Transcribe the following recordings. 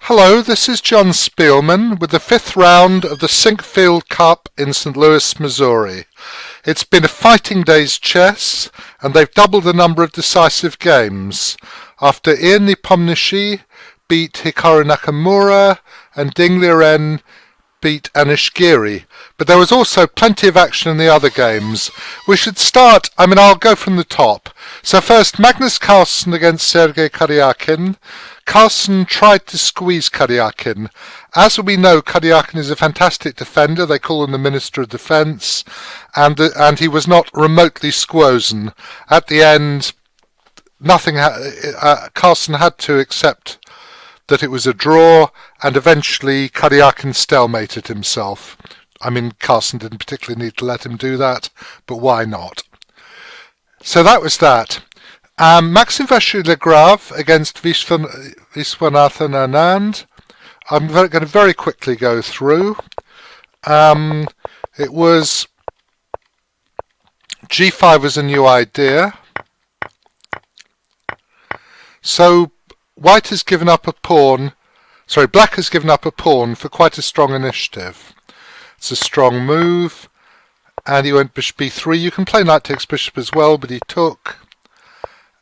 Hello, this is Jon Speelman with the fifth round of the Sinquefield Cup in St. Louis, Missouri. It's been a fighting day's chess, and they've doubled the number of decisive games, after Ian Nepomniachtchi beat Hikaru Nakamura and Liren beat Giri. But there was also plenty of action in the other games. We should start, I'll go from the top. So first, Magnus Carlsen against Sergei Karyakin. Carlsen tried to squeeze Karyakin. As we know, Karyakin is a fantastic defender. They call him the Minister of Defence, and he was not remotely squozen. At the end, Carlsen had to accept that it was a draw, and eventually Karyakin stalemated himself. Carlsen didn't particularly need to let him do that, but why not? So that was that. Maxime Vachier-Lagrave against Viswanathan Anand. I'm going to very quickly go through. It was G5 was a new idea. So Black has given up a pawn for quite a strong initiative. It's a strong move, and he went bishop b3. You can play knight takes bishop as well, but he took.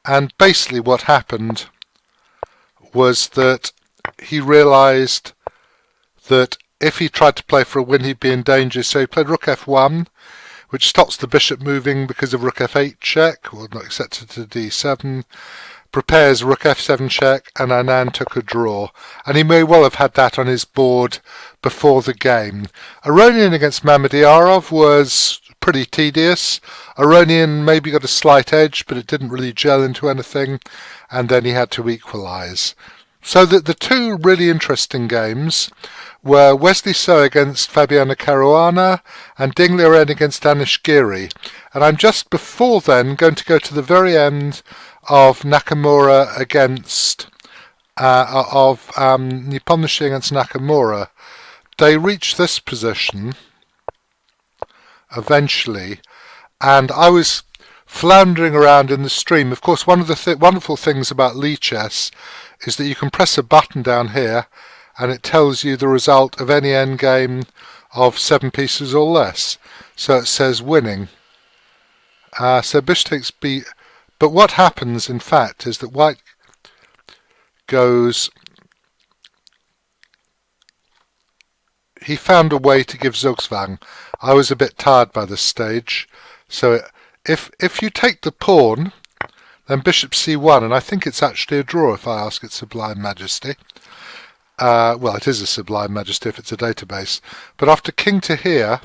And basically what happened was that he realised that if he tried to play for a win, he'd be in danger. So he played rook f1, which stops the bishop moving because of rook f8 check, or not accepted to d7. Prepares rook f7 check, and Anand took a draw. And he may well have had that on his board before the game. Aronian against Mamedyarov was pretty tedious. Aronian maybe got a slight edge, but it didn't really gel into anything, and then he had to equalise. So the two really interesting games were Wesley So against Fabiano Caruana and Liren against Giri. And I'm just before then going to go to the very end of Nakamura against Nepomniachtchi against Nakamura. They reached this position eventually, and I was floundering around in the stream. Of course, one of the wonderful things about Lichess is that you can press a button down here and it tells you the result of any endgame of 7 pieces or less. So it says winning. So bishop takes b. But what happens, in fact, is that white goes... He found a way to give Zugzwang. I was a bit tired by this stage. So if you take the pawn, then bishop c1, and I think it's actually a draw if I ask its Sublime Majesty. Well, it is a Sublime Majesty if it's a database. But after king to here,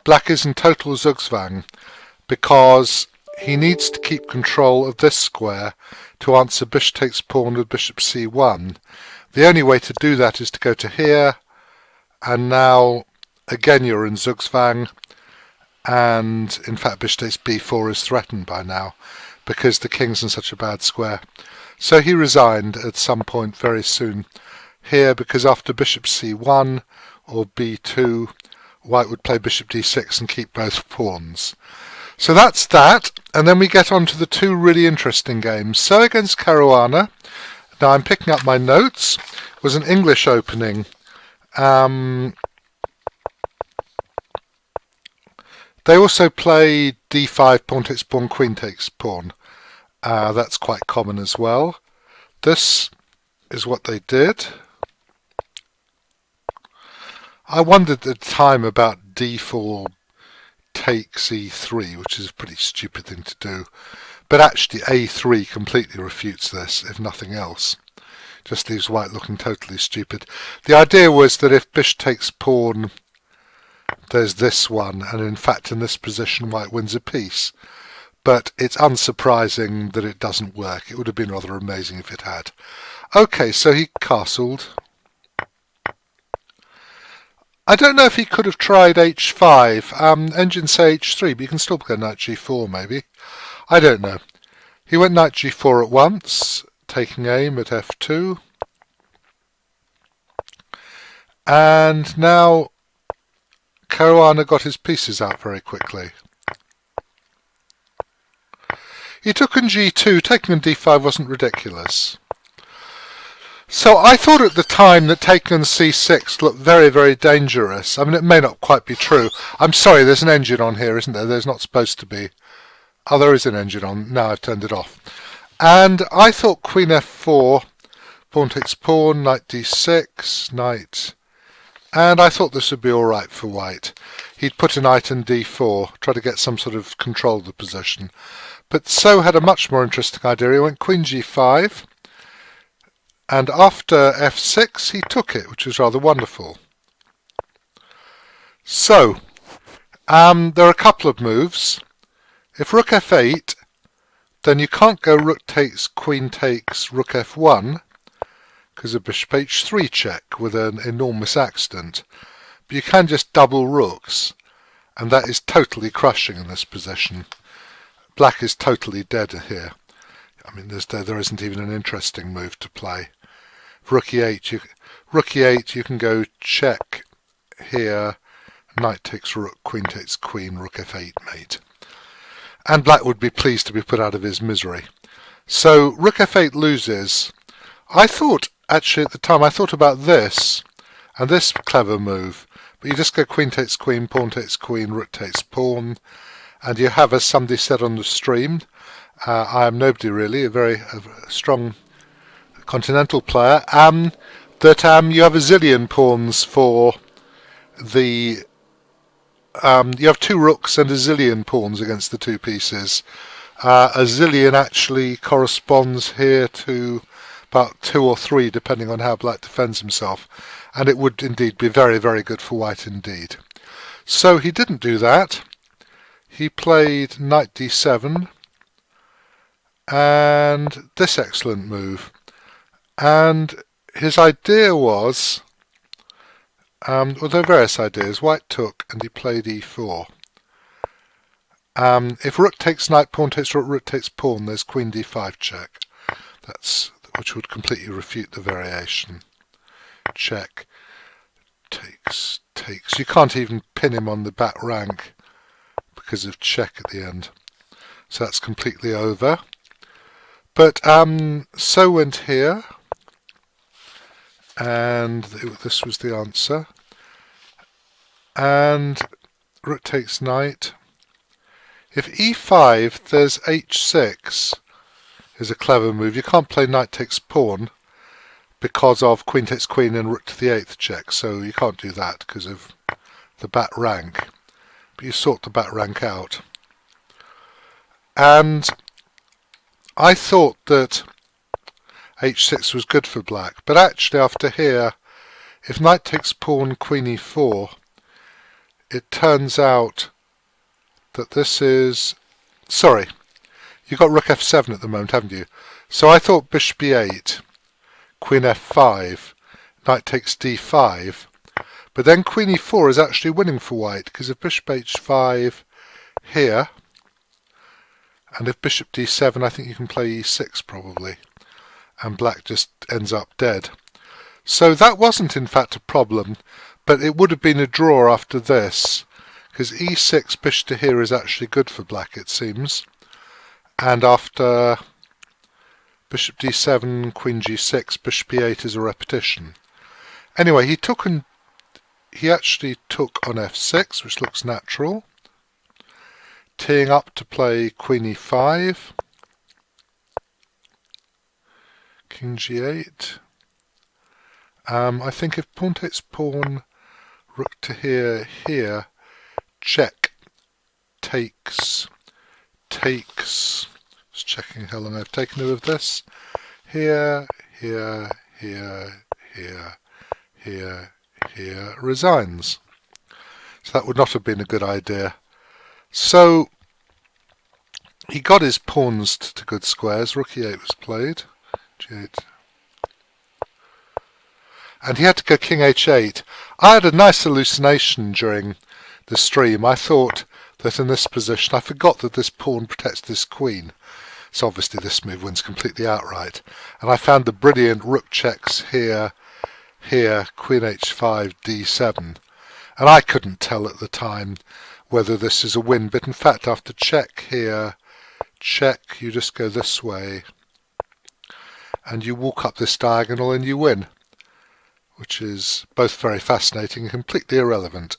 black is in total Zugzwang, because he needs to keep control of this square to answer bishop takes pawn with bishop c1. The only way to do that is to go to here, and now again you're in Zugzwang, and in fact bishop takes b4 is threatened by now because the king's in such a bad square. So he resigned at some point very soon here, because after bishop c1 or b2, white would play bishop d6 and keep both pawns. So that's that, and then we get on to the two really interesting games. So against Caruana. Now I'm picking up my notes. It was an English opening. They also play d5, pawn takes pawn, queen takes pawn. That's quite common as well. This is what they did. I wondered at the time about d4 takes e3, which is a pretty stupid thing to do. But actually a3 completely refutes this, if nothing else. Just leaves white looking totally stupid. The idea was that if bishop takes pawn, there's this one, and in fact in this position white wins a piece. But it's unsurprising that it doesn't work. It would have been rather amazing if it had. Okay, so he castled. I don't know if he could have tried h5. Engines say h3, but you can still go knight g4 maybe. I don't know. He went knight g4 at once, taking aim at f2. And now Caruana got his pieces out very quickly. He took on g2, taking on d5 wasn't ridiculous. So I thought at the time that taking on c6 looked very, very dangerous. I mean, it may not quite be true. I'm sorry, there's an engine on here, isn't there? There's not supposed to be. Oh, there is an engine on. Now I've turned it off. And I thought queen f4, pawn takes pawn, knight d6, knight... And I thought this would be all right for white. He'd put a knight in d4, try to get some sort of control of the position. But So had a much more interesting idea. He went queen g5, and after f6 he took it, which was rather wonderful. So, there are a couple of moves. If rook f8, then you can't go rook takes, queen takes, rook f1, because of bishop h3 check with an enormous accident. But you can just double rooks, and that is totally crushing in this position. Black is totally dead here. I mean, there isn't even an interesting move to play. Rook e8, you can go check here, knight takes rook, queen takes queen, rook f8 mate. And black would be pleased to be put out of his misery. So rook f8 loses. I thought, actually at the time, I thought about this, and this clever move, but you just go queen takes queen, pawn takes queen, rook takes pawn, and you have, as somebody said on the stream, I am nobody really, a strong continental player, that you have a zillion pawns for the... you have two rooks and a zillion pawns against the two pieces. A zillion actually corresponds here to about 2 or 3, depending on how black defends himself, and it would indeed be very, very good for white indeed. So he didn't do that. He played knight d7 and this excellent move, and his idea was, well, there are various ideas. White took and he played e4. If rook takes knight, pawn takes rook, rook takes pawn, there's queen d5 check. Which would completely refute the variation. Check, takes. You can't even pin him on the back rank because of check at the end. So that's completely over. But So went here, and this was the answer. And rook takes knight. If e5, there's h6. Is a clever move. You can't play knight takes pawn because of queen takes queen and rook to the 8th check, so you can't do that because of the bat rank. But you sort the bat rank out. And I thought that h6 was good for black, but actually after here, if knight takes pawn, queen e4, it turns out that this is... Sorry. You've got rook f7 at the moment, haven't you? So I thought bishop e8, queen f5, knight takes d5, but then queen e4 is actually winning for white, because if bishop h5 here, and if bishop d7, I think you can play e6 probably, and black just ends up dead. So that wasn't in fact a problem, but it would have been a draw after this, because e6 bishop to here is actually good for black, it seems. And after bishop d7, queen g6, bishop e8 is a repetition. Anyway, he actually took on f6, which looks natural. Teeing up to play queen e5, king g8. I think if pawn takes pawn, rook to here, check, takes. Just checking how long I've taken with this. Here, resigns. So that would not have been a good idea. So he got his pawns to good squares. Rook e8 was played. G8. And he had to go king h8. I had a nice hallucination during the stream. I thought that in this position, I forgot that this pawn protects this queen. So obviously this move wins completely outright. And I found the brilliant rook checks here, queen h5, d7. And I couldn't tell at the time whether this is a win, but in fact after check here, check, you just go this way. and you walk up this diagonal and you win, which is both very fascinating and completely irrelevant.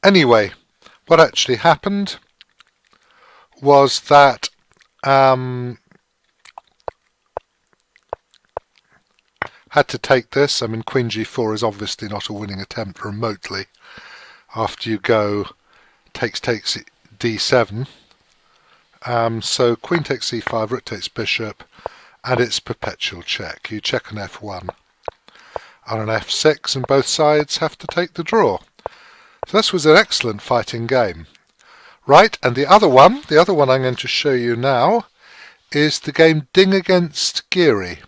Anyway, what actually happened was that had to take this. I mean, Queen G4 is obviously not a winning attempt remotely. After you go takes D7. So Queen takes C5, Rook takes Bishop, and it's perpetual check. You check on F1. On an F6, and both sides have to take the draw. So this was an excellent fighting game. Right, and the other one I'm going to show you now, is the game Ding against Giri.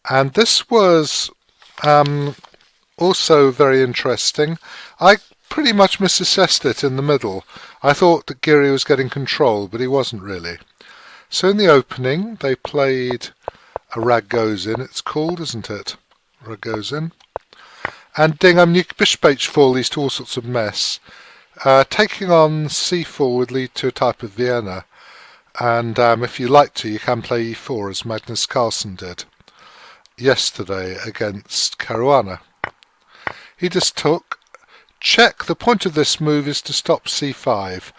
And this was also very interesting. I pretty much misassessed it in the middle. I thought that Giri was getting control, but he wasn't really. So in the opening, they played a Ragozin, it's called, isn't it? Ragozin. And Ding, I mean, Bishop H4 leads to all sorts of mess. Taking on C4 would lead to a type of Vienna. And if you like to, you can play E4, as Magnus Carlsen did yesterday against Caruana. He just took check. The point of this move is to stop C5.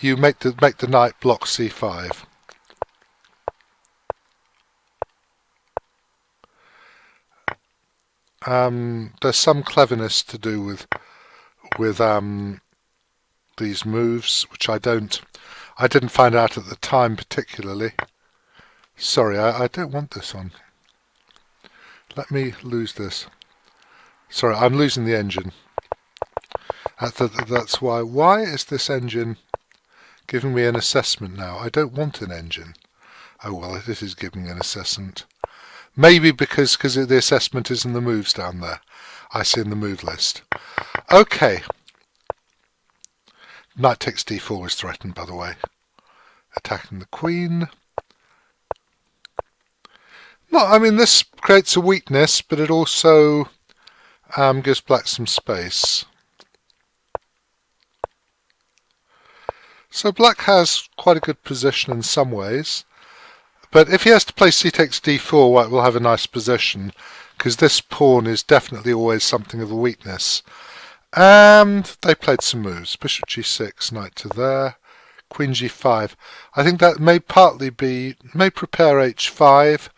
You make the knight block C5. There's some cleverness to do with these moves, which I didn't find out at the time particularly. Sorry, I don't want this on. Let me lose this. Sorry, I'm losing the engine. That's why. Why is this engine giving me an assessment now? I don't want an engine. Oh well, it is giving me an assessment. Maybe because the assessment is in the moves down there. I see in the move list. Okay. Knight takes D4 is threatened, by the way. Attacking the queen. No, I mean, this creates a weakness, but it also gives black some space. So black has quite a good position in some ways. But if he has to play c takes d4, white will have a nice position, because this pawn is definitely always something of a weakness. And they played some moves. Bishop g6, knight to there. Queen g5. I think that may prepare h5,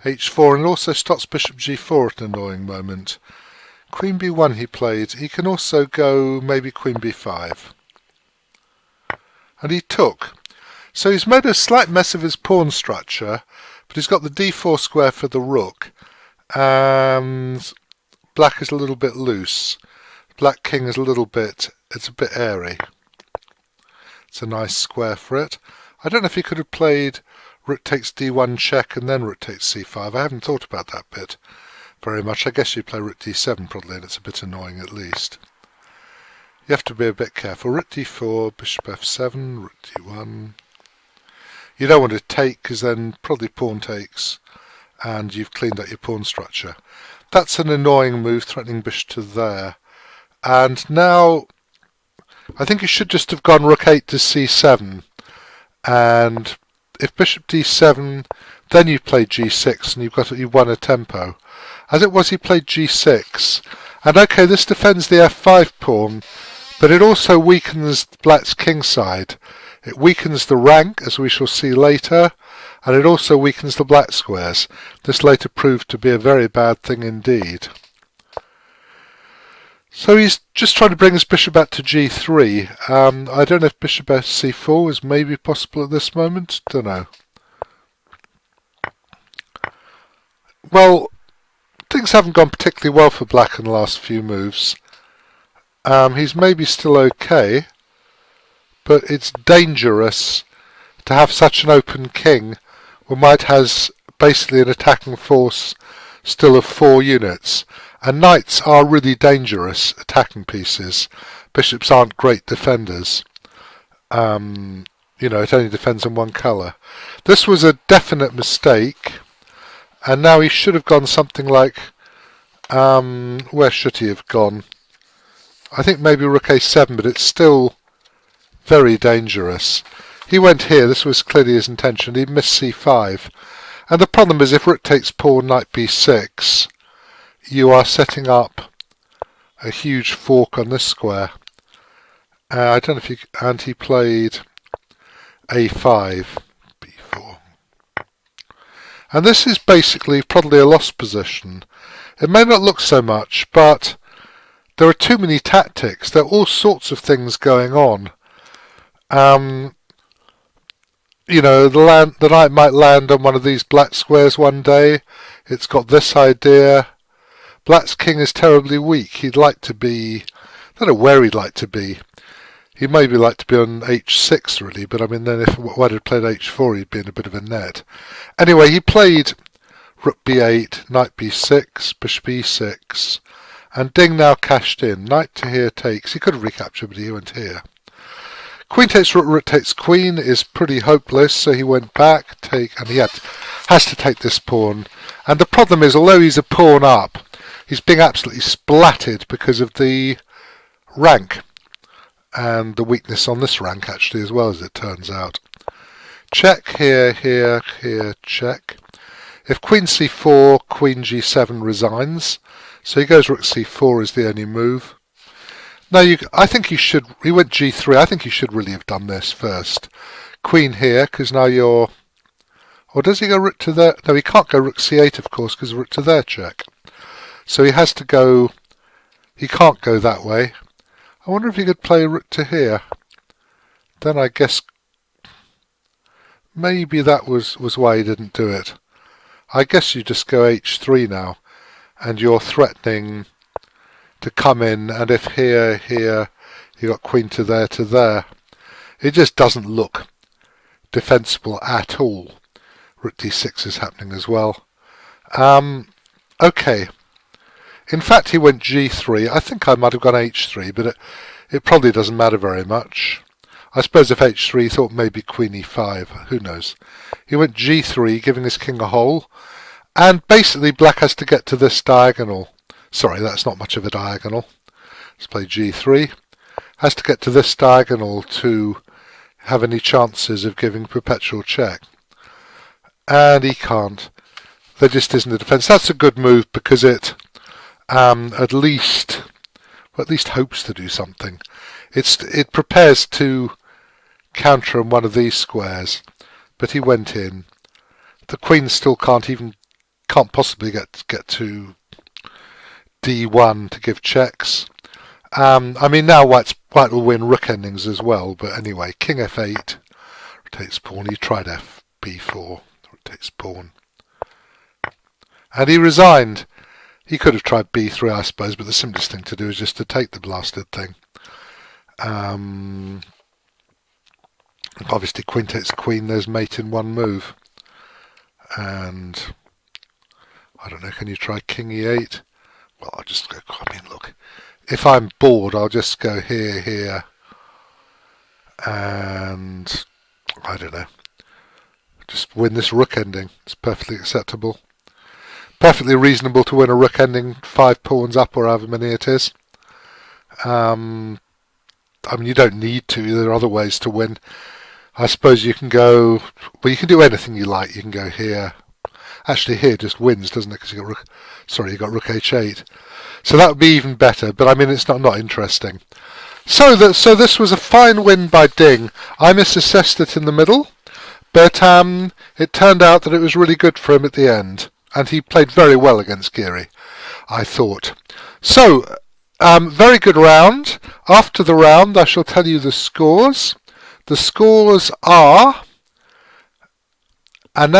h4, and also stops bishop g4 at an annoying moment. Queen b1 he played. He can also go maybe queen b5. And he took. So he's made a slight mess of his pawn structure, but he's got the d4 square for the rook, and black is a little bit loose. Black king is it's a bit airy. It's a nice square for it. I don't know if he could have played rook takes d1 check and then rook takes c5. I haven't thought about that bit very much. I guess you play rook d7 probably, and it's a bit annoying at least. You have to be a bit careful. Rook d4, bishop f7, rook d1. You don't want to take, because then probably pawn takes, and you've cleaned up your pawn structure. That's an annoying move, threatening bishop to there. And now, I think you should just have gone rook 8 to c7. And if bishop d7, then you play g6, and you've won a tempo. As it was, he played g6. And okay, this defends the f5 pawn, but it also weakens black's king side. It weakens the rank, as we shall see later, and it also weakens the black squares. This later proved to be a very bad thing indeed. So he's just trying to bring his bishop back to g3. I don't know if bishop c4 is maybe possible at this moment. Don't know. Well, things haven't gone particularly well for black in the last few moves. He's maybe still okay, but it's dangerous to have such an open king when white has basically an attacking force still of 4 units. And knights are really dangerous attacking pieces. Bishops aren't great defenders. It only defends in one colour. This was a definite mistake, and now he should have gone something like, where should he have gone? I think maybe rook a7, but it's still very dangerous. He went here, this was clearly his intention, he missed c5. And the problem is if rook takes pawn, knight b6, you are setting up a huge fork on this square. I don't know if you... And he played a5, b4. And this is basically probably a lost position. It may not look so much, but there are too many tactics. There are all sorts of things going on. You know, the knight might land on one of these black squares one day. It's got this idea. Black's king is terribly weak. He'd like to be... I don't know where he'd like to be. He'd maybe like to be on h6 really, but I mean then if White had played h4 he'd be in a bit of a net. Anyway, he played rook b8, knight b6, bishop e6, and Ding now cashed in. Knight to here takes. He could have recaptured, but he went here. Queen takes rook, rook takes queen is pretty hopeless, so he went back, and he has to take this pawn. And the problem is, although he's a pawn up, he's being absolutely splatted because of the rank. And the weakness on this rank actually as well, as it turns out. Check here, here, here, check. If queen c4, queen g7 resigns. So he goes rook c4 is the only move. Now I think he should, he went g3, I think he should really have done this first. Queen here, because now you're, or does he go rook to there? No, he can't go rook c8 of course, because rook to there check. So he has to go, he can't go that way. I wonder if he could play rook to here. Then I guess maybe that was why he didn't do it. I guess you just go h3 now, and you're threatening to come in, and if here, here, you got queen to there, it just doesn't look defensible at all. Rook d6 is happening as well. Okay. In fact, he went g3. I think I might have gone h3, but it probably doesn't matter very much. I suppose if h3 he thought maybe queen e5, who knows. He went g3, giving his king a hole, and basically black has to get to this diagonal. Sorry, that's not much of a diagonal. Let's play g3. Has to get to this diagonal to have any chances of giving perpetual check. And he can't. There just isn't a defense. That's a good move because it at least hopes to do something. It prepares to counter on one of these squares, but he went in. The queen still can't possibly get to d1 to give checks. I mean now White will win rook endings as well, but anyway, king f8 rotates pawn. He tried b4 rotates pawn, and he resigned. He could have tried b3 I suppose, but the simplest thing to do is just to take the blasted thing. Obviously queen takes queen, there's mate in one move. And I don't know, can you try king e8? Well, I'll just go, I mean look, if I'm bored I'll just go here, here, and I don't know, just win this rook ending. It's perfectly acceptable. Perfectly reasonable to win a rook ending 5 pawns up or however many it is. I mean, you don't need to. There are other ways to win. I suppose you can go... Well, you can do anything you like. You can go here. Actually, here just wins, doesn't it? Because you got rook... Sorry, you got rook h8. So that would be even better. But I mean, it's not interesting. So this was a fine win by Ding. I misassessed it in the middle, but it turned out that it was really good for him at the end. And he played very well against Giri, I thought. So, very good round. After the round, I shall tell you the scores. The scores are... let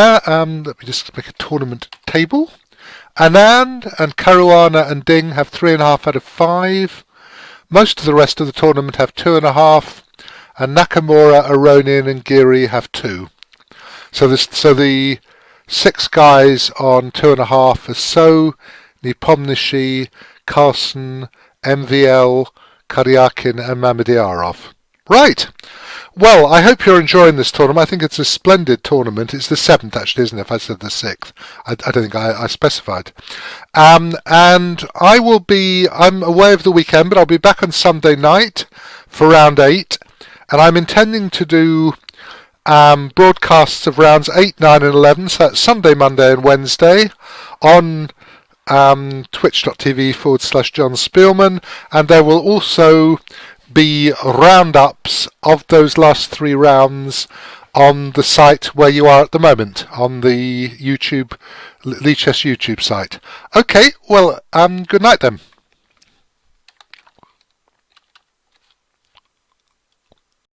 me just make a tournament table. Anand and Caruana and Ding have 3.5 out of 5. Most of the rest of the tournament have 2.5. And Nakamura, Aronian and Giri have 2. So the 6 guys on 2.5 are So, Nepomniachtchi, Carlsen, MVL, Karyakin and Mamedyarov. Right. Well, I hope you're enjoying this tournament. I think it's a splendid tournament. It's the 7th actually, isn't it? If I said the 6th. I don't think I specified. And I'm away over the weekend, but I'll be back on Sunday night for round 8. And I'm intending to do broadcasts of rounds 8, 9 and 11, so that's Sunday, Monday and Wednesday on twitch.tv/Jon Speelman, and there will also be roundups of those last 3 rounds on the site where you are at the moment, on the YouTube, Lichess YouTube site. Okay, well, good night then.